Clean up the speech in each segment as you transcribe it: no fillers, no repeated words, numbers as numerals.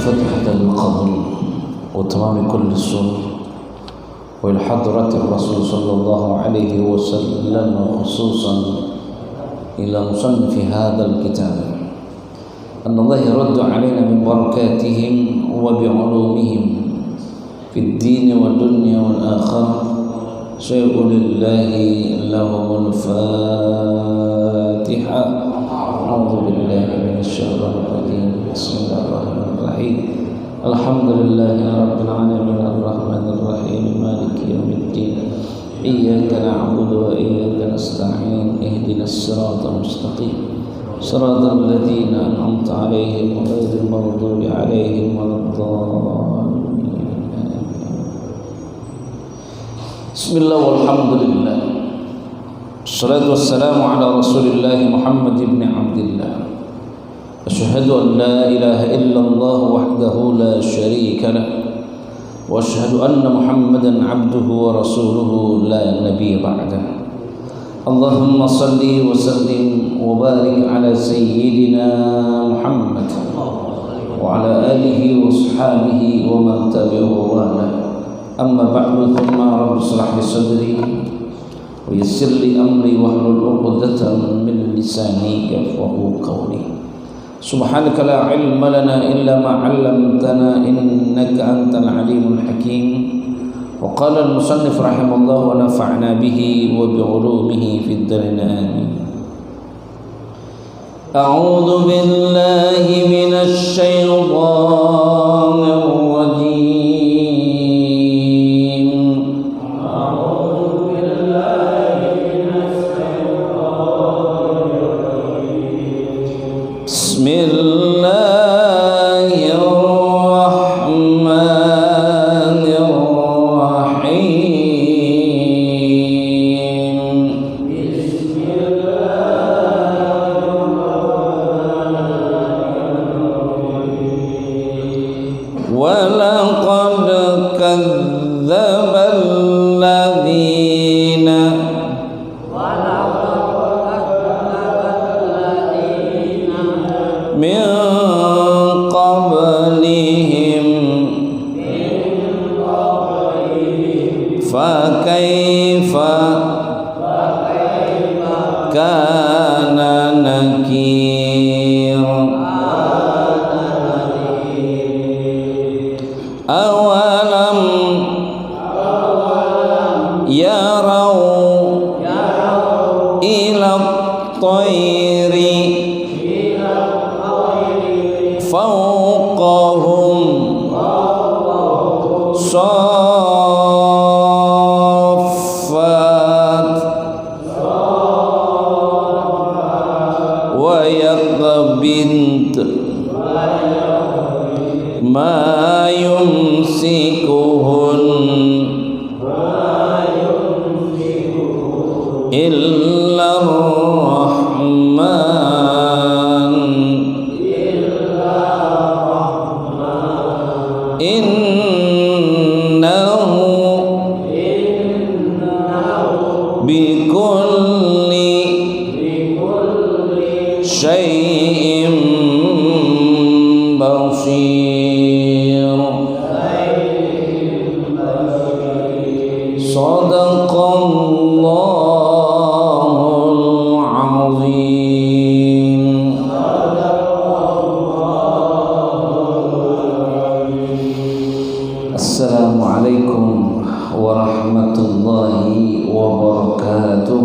فتحة القبر وتمام كل سر والحضرة الرسول صلى الله عليه وسلم خصوصا إلى مصنف هذا الكتاب أن الله يرد علينا من بركاتهم وبعلومهم في الدين والدنيا والآخرة سيقول الله لهم الفاتحة. أعوذ بالله من الشيطان الرجيم. بسم الله الرحمن الرحيم. الحمد لله رب العالمين الرحمن الرحيم مالك يوم الدين إياك نعبد وإياك نستعين اهدنا الصراط المستقيم صراط الذين أنعمت عليهم غير المغضوب عليهم ولا الضالين. بسم الله والحمد لله والصلاة والسلام على رسول الله محمد بن عبد الله. أشهد أن لا إله إلا الله وحده لا شريك له وأشهد أن محمدا عبده ورسوله لا نبي بعده. اللهم صل وسلم وبارك على سيدنا محمد وعلى آله وصحبه ومن تبعه وله. أما بعد ثم رب اشرح لي صدري ويسر لي أمري واحلل عقدة من لساني يفقهوا قولي. سبحانك لا علم لنا إلا ما علمتنا إنك أنت العليم الحكيم. وقال المصنف رحمه الله ونفعنا به وبعلومه في الدارين آمين. أعوذ بالله من الشيطان الرجيم. أعوذ بالله من الشيطان الرجيم. بسم الله الرحمن الرحيم. بسم الله ولقد كذب الذين من قبلهم فكيف كان نكير. أولم يروا إلى الطير فوقهم صافات ويقبضن ما يمسكهن إلا الرحمن إنه بكل شيء بصير. صدق الله العظيم. السلام عليكم ورحمة الله وبركاته.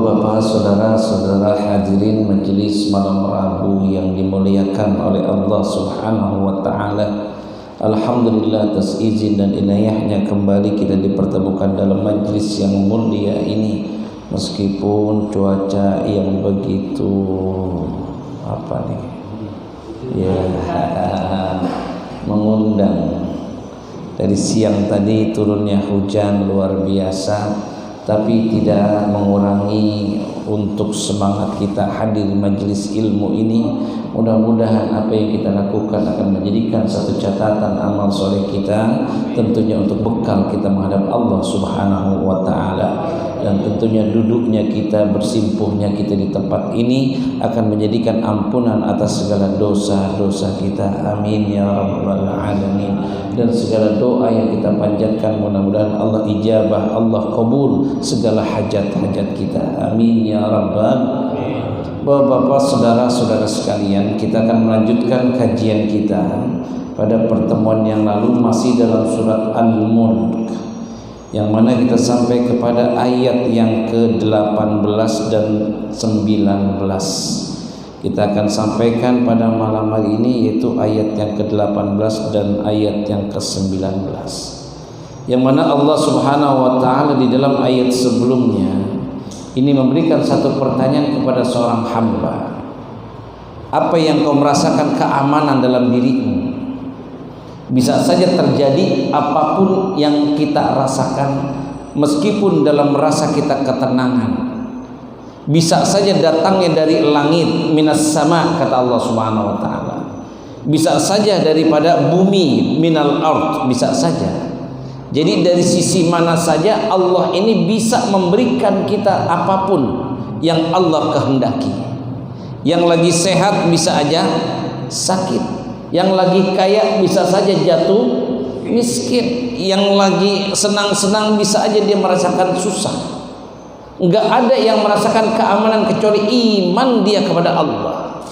Bapak, saudara-saudara hadirin majelis malam Rabu yang dimuliakan oleh Allah Subhanahu wa taala. Alhamdulillah atas izin dan inayahnya kembali kita dipertemukan dalam majlis yang mulia ini meskipun cuaca yang begitu mengundang. Dari siang tadi turunnya hujan luar biasa, tapi tidak mengurangi untuk semangat kita hadir di majelis ilmu ini. Mudah-mudahan apa yang kita lakukan akan menjadikan satu catatan amal soleh kita, tentunya untuk bekal kita menghadap Allah Subhanahu wa taala. Dan tentunya duduknya kita, bersimpuhnya kita di tempat ini akan menjadikan ampunan atas segala dosa-dosa kita. Amin ya rabbal alamin. Dan segala doa yang kita panjatkan mudah-mudahan Allah ijabah, Allah kabul segala hajat-hajat kita. Amin ya rabbal. Bapak-bapak, saudara-saudara sekalian, kita akan melanjutkan kajian kita. Pada pertemuan yang lalu masih dalam surat Al-Mulk, yang mana kita sampai kepada ayat yang ke-18 dan 19. Kita akan sampaikan pada malam hari ini yaitu ayat yang ke-18 dan ayat yang ke-19, yang mana Allah Subhanahu wa ta'ala di dalam ayat sebelumnya ini memberikan satu pertanyaan kepada seorang hamba. Apa yang kau merasakan keamanan dalam dirimu? Bisa saja terjadi apapun yang kita rasakan, meskipun dalam rasa kita ketenangan. Bisa saja datangnya dari langit, minas sama, kata Allah Subhanahu wa ta'ala. Bisa saja daripada bumi, minal ard, bisa saja. Jadi dari sisi mana saja Allah ini bisa memberikan kita apapun yang Allah kehendaki. Yang lagi sehat bisa aja sakit, yang lagi kaya bisa saja jatuh miskin, yang lagi senang-senang bisa aja dia merasakan susah. Enggak ada yang merasakan keamanan kecuali iman dia kepada Allah.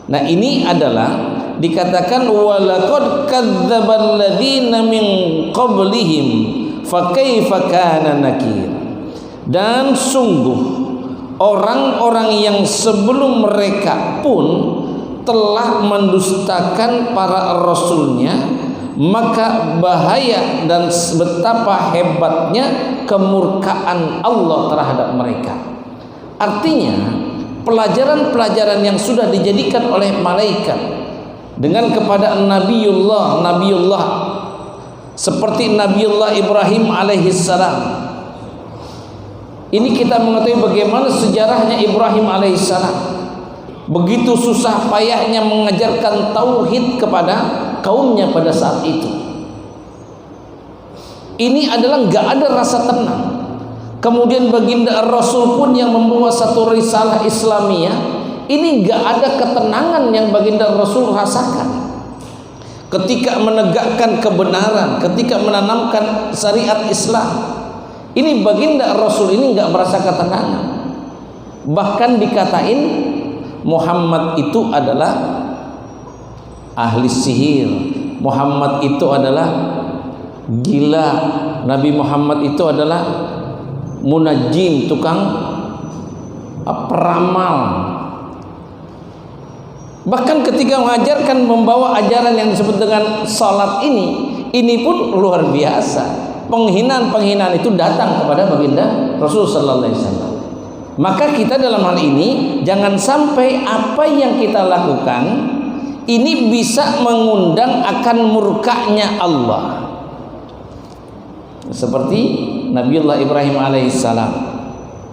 Nah, ini adalah dikatakan walaqad kadzdzabal ladzina min qablihim fakaifa kana nakir. Dan sungguh orang-orang yang sebelum mereka pun telah mendustakan para rasulnya, maka bahaya dan betapa hebatnya kemurkaan Allah terhadap mereka. Artinya pelajaran-pelajaran yang sudah dijadikan oleh malaikat dengan kepada Nabiullah seperti Nabiullah Ibrahim alaihissalam. Ini kita mengetahui bagaimana sejarahnya Ibrahim alaihissalam. Begitu susah payahnya mengajarkan tauhid kepada kaumnya pada saat itu. Ini adalah nggak ada rasa tenang. Kemudian baginda Rasul pun yang membawa satu risalah Islamiyah, ini nggak ada ketenangan yang baginda Rasul rasakan ketika menegakkan kebenaran, ketika menanamkan syariat Islam. Ini baginda Rasul ini nggak merasa ketenangan. Bahkan dikatain Muhammad itu adalah ahli sihir, Muhammad itu adalah gila, Nabi Muhammad itu adalah munajim, tukang peramal. Bahkan ketika mengajarkan membawa ajaran yang disebut dengan salat ini pun luar biasa. Penghinaan-penghinaan itu datang kepada baginda Rasul sallallahu alaihi wasallam. Maka kita dalam hal ini jangan sampai apa yang kita lakukan ini bisa mengundang akan murkanya Allah. Seperti Nabiullah Ibrahim alaihissalam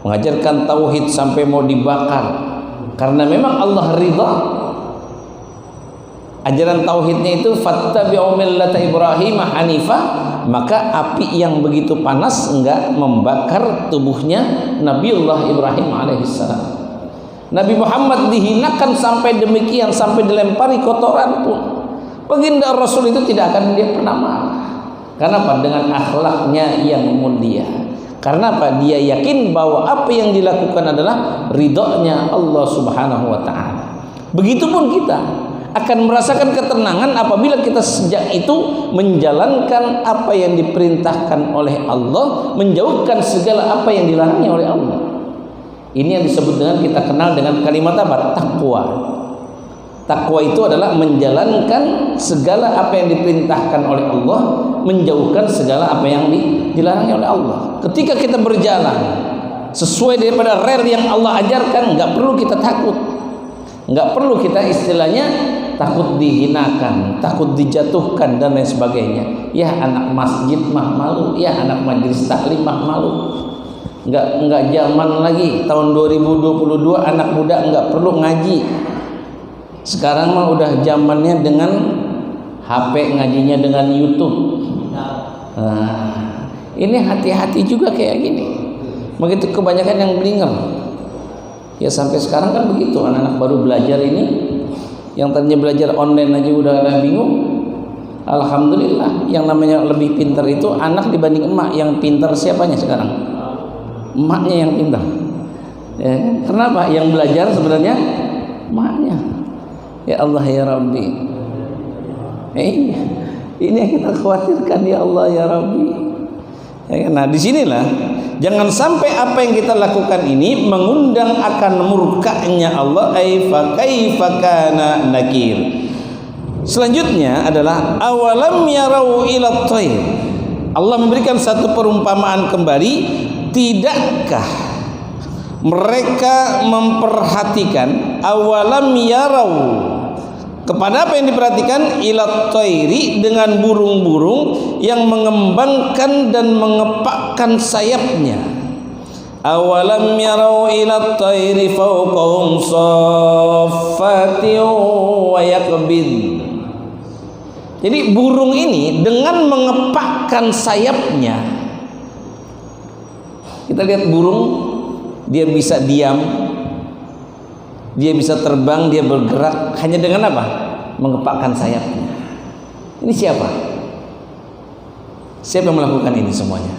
mengajarkan tauhid sampai mau dibakar karena memang Allah ridha. Ajaran tauhidnya itu fattabi'u millata Ibrahim hanifah, maka api yang begitu panas enggak membakar tubuhnya Nabiullah Ibrahim alaihissalam. Nabi Muhammad dihinakan sampai demikian, sampai dilempari kotoran pun baginda Rasul itu tidak akan dia pernah marah. Karena apa? Dengan akhlaknya yang mulia. Karena apa? Dia yakin bahwa apa yang dilakukan adalah ridhonya Allah Subhanahu wa ta'ala. Begitupun kita akan merasakan ketenangan apabila kita sejak itu menjalankan apa yang diperintahkan oleh Allah, menjauhkan segala apa yang dilarangnya oleh Allah. Ini yang disebut dengan kita kenal dengan kalimat apa? Takwa. Takwa itu adalah menjalankan segala apa yang diperintahkan oleh Allah, menjauhkan segala apa yang dilarangnya oleh Allah. Ketika kita berjalan sesuai daripada rel yang Allah ajarkan, nggak perlu kita takut, nggak perlu kita istilahnya takut dihinakan, takut dijatuhkan dan lain sebagainya. Ya anak masjid mah malu, ya anak majelis taklim mah malu. Enggak zaman lagi tahun 2022 anak muda enggak perlu ngaji. Sekarang mah udah zamannya dengan HP, ngajinya dengan YouTube. Nah, ini hati-hati juga kayak gini. Begitu kebanyakan yang blinger. Ya sampai sekarang kan begitu, anak-anak baru belajar ini, yang tadinya belajar online aja udah bingung. Alhamdulillah, yang namanya lebih pintar itu anak dibanding emak. Yang pintar siapanya sekarang? Emaknya yang pintar. Ya, kenapa? Yang belajar sebenarnya emaknya. Ya Allah ya Rabbi. Ini yang kita khawatirkan ya Allah ya Rabbi. Ya, nah disinilah jangan sampai apa yang kita lakukan ini mengundang akan murkanya Allah. Fa kaifa kana nakir. Selanjutnya adalah awalam yarau ila thair. Allah memberikan satu perumpamaan kembali. Tidakkah mereka memperhatikan, awalam yarau, kepada apa yang diperhatikan, ila thairi, dengan burung-burung yang mengembangkan dan mengepakkan sayapnya. Awalam yarau ila thairi fawqahum saffatin wa yakbid. Jadi burung ini dengan mengepakkan sayapnya, kita lihat burung, dia bisa diam, dia bisa terbang, dia bergerak hanya dengan apa? Mengepakkan sayapnya. Ini siapa? Siapa yang melakukan ini semuanya?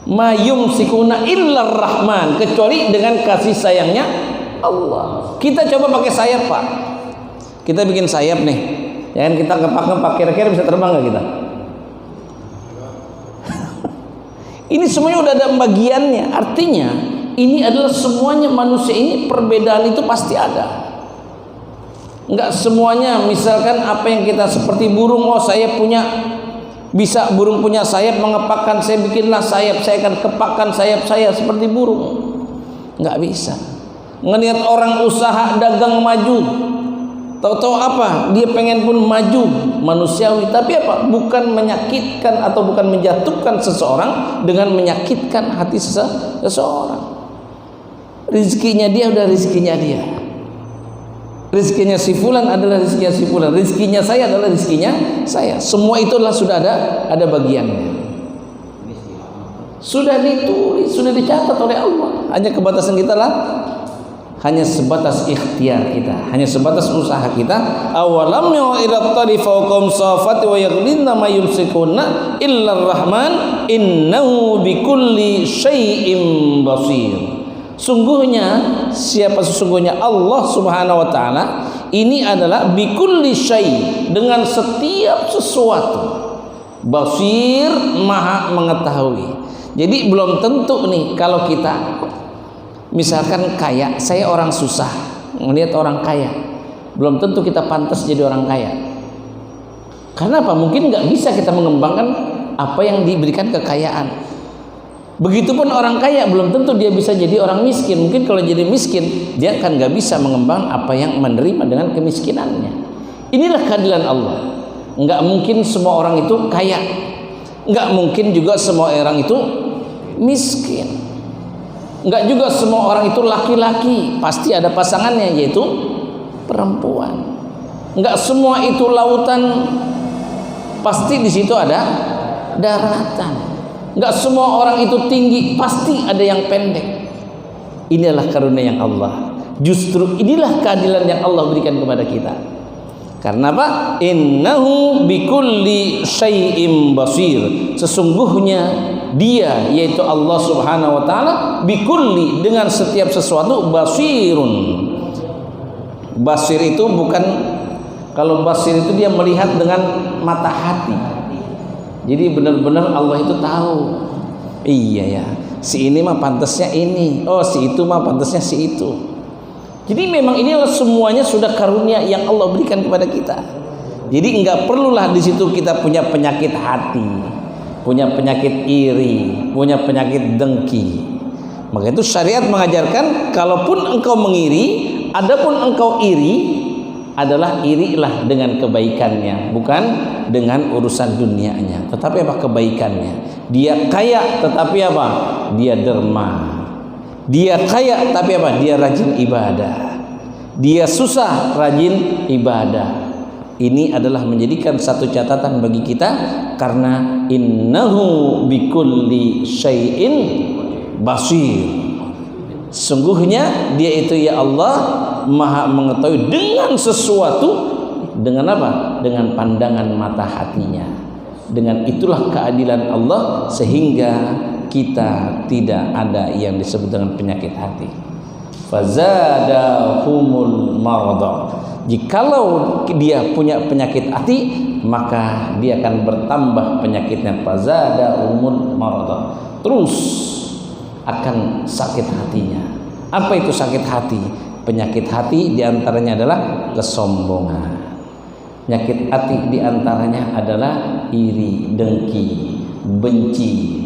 Ma yumsikuna illar rahman, kecuali dengan kasih sayangnya Allah. Kita coba pakai sayap, Pak. Kita bikin sayap nih, jangan kita ngepak-ngepak, kira-kira bisa terbang nggak kita? Ini semuanya udah ada bagiannya. Artinya ini adalah semuanya, manusia ini perbedaan itu pasti ada. Enggak semuanya, misalkan apa yang kita seperti burung, oh saya punya, bisa burung punya sayap mengepakkan, saya bikinlah sayap, saya akan kepakkan sayap saya seperti burung. Enggak bisa. Ngelihat orang usaha dagang maju, tahu-tahu apa? Dia pengen pun maju, manusiawi, tapi apa? Bukan menyakitkan atau bukan menjatuhkan seseorang dengan menyakitkan hati seseorang. Rizkinya dia udah rizkinya dia. Rizkinya si fulan adalah rizkinya si fulan. Rizkinya saya adalah rizkinya saya. Semua itulah sudah ada bagiannya. Sudah ditulis, sudah dicatat oleh Allah. Hanya kebatasan kita lah, hanya sebatas ikhtiar kita, hanya sebatas usaha kita. Awalam ila tari fawqam safat wa yaqlinna ma yumsikuna illa rahman innahu bikulli syai'in basir. Sungguhnya, siapa sesungguhnya Allah Subhanahu wa taala ini adalah bikulli syai', dengan setiap sesuatu, basir, maha mengetahui. Jadi belum tentu nih kalau kita misalkan kaya, saya orang susah, melihat orang kaya, belum tentu kita pantas jadi orang kaya. Karena apa? Mungkin nggak bisa kita mengembangkan apa yang diberikan kekayaan. Begitupun orang kaya belum tentu dia bisa jadi orang miskin. Mungkin kalau jadi miskin dia kan nggak bisa mengembang apa yang menerima dengan kemiskinannya. Inilah keadilan Allah. Nggak mungkin semua orang itu kaya, nggak mungkin juga semua orang itu miskin. Enggak juga semua orang itu laki-laki, pasti ada pasangannya yaitu perempuan. Enggak semua itu lautan, pasti di situ ada daratan. Enggak semua orang itu tinggi, pasti ada yang pendek. Inilah karunia yang Allah. Justru inilah keadilan yang Allah berikan kepada kita. Karena apa? Innahu bikulli syai'in basir. Sesungguhnya dia, yaitu Allah Subhanahu wa taala, bikulli, dengan setiap sesuatu, basirun. Basir itu bukan, kalau basir itu dia melihat dengan mata hati. Jadi benar-benar Allah itu tahu. Iya ya, si ini mah pantasnya ini. Oh, si itu mah pantasnya si itu. Jadi memang inilah semuanya sudah karunia yang Allah berikan kepada kita. Jadi enggak perlulah di situ kita punya penyakit hati, punya penyakit iri, punya penyakit dengki. Maka itu syariat mengajarkan, kalaupun engkau mengiri, adapun engkau iri, adalah irilah dengan kebaikannya, bukan dengan urusan dunianya, tetapi apa? Kebaikannya. Dia kaya tetapi apa? Dia derma. Dia kaya tapi apa? Dia rajin ibadah. Dia susah, rajin ibadah. Ini adalah menjadikan satu catatan bagi kita, karena innahu bikulli syai'in basir. Sungguhnya dia itu ya Allah maha mengetahui dengan sesuatu, dengan apa? Dengan pandangan mata hatinya. Dengan itulah keadilan Allah sehingga kita tidak ada yang disebut dengan penyakit hati. Fazadahumul marada. Jikalau dia punya penyakit hati, maka dia akan bertambah penyakitnya. Fazadahumul marada. Terus akan sakit hatinya. Apa itu sakit hati? Penyakit hati diantaranya adalah kesombongan. Penyakit hati diantaranya adalah iri, dengki, benci,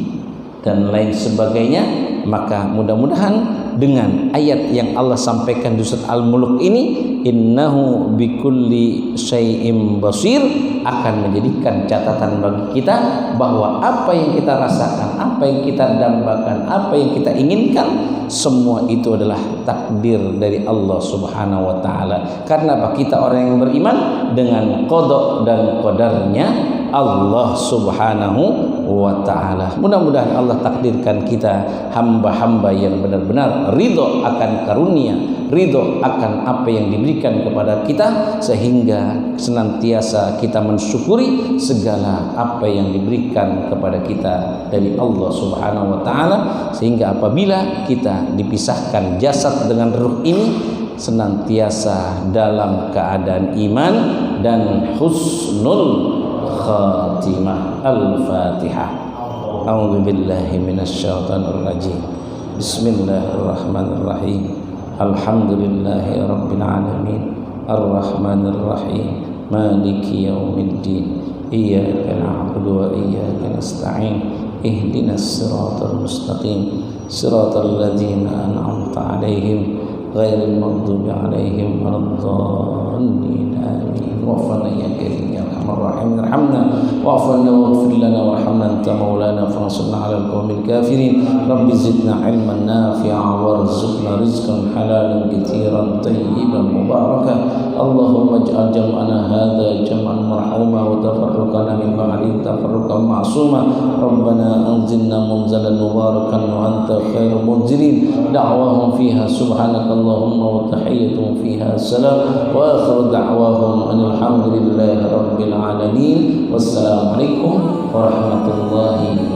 dan lain sebagainya. Maka mudah-mudahan dengan ayat yang Allah sampaikan di surat Al-Mulk ini, innahu bikulli syai'im basir, akan menjadikan catatan bagi kita bahwa apa yang kita rasakan, apa yang kita dambakan, apa yang kita inginkan, semua itu adalah takdir dari Allah Subhanahu wa taala. Karena apa? Kita orang yang beriman dengan qada dan qadarnya Allah Subhanahu wa ta'ala. Mudah-mudahan Allah takdirkan kita hamba-hamba yang benar-benar ridho akan karunia, ridho akan apa yang diberikan kepada kita, sehingga senantiasa kita mensyukuri segala apa yang diberikan kepada kita dari Allah Subhanahu wa ta'ala, sehingga apabila kita dipisahkan jasad dengan ruh ini, senantiasa dalam keadaan iman dan husnul khatimah. Al-Fatihah. A'udzu billahi minasyaitonir rajim. Bismillahirrahmanirrahim. Alhamdulillahi rabbil alamin. Arrahmanir rahim. Maliki yaumiddin. Iyyaka na'budu wa iyyaka nasta'in. Ihdinas siratal mustaqim. Siratal ladzina an'amta 'alaihim ghairil maghdubi 'alaihim waladdallin. Amin. Wa'fana ya karim ya arhamar rahimin. Irhamna wa'fana waghfir lana warhamna anta maulana fansurna 'alal qaumil kafirin. Rabbi zidna 'ilman nafi'a warzuqna rizqan halalan katiran tayyiban mubarakan. Allahumma ij'al jam'ana hadza jam'an marhuma wa tafarruqana min ba'di tafarruqan ma'suma. Rabbana anzilna munzalan mubarakan wa anta khairul munzilin. Da'wahum fiha subhanakallahumma wa tahiyyatuhum fiha salam wa akhiru da'wahum alhamdulillahi rabbil alamin. Wassalamualaikum warahmatullahi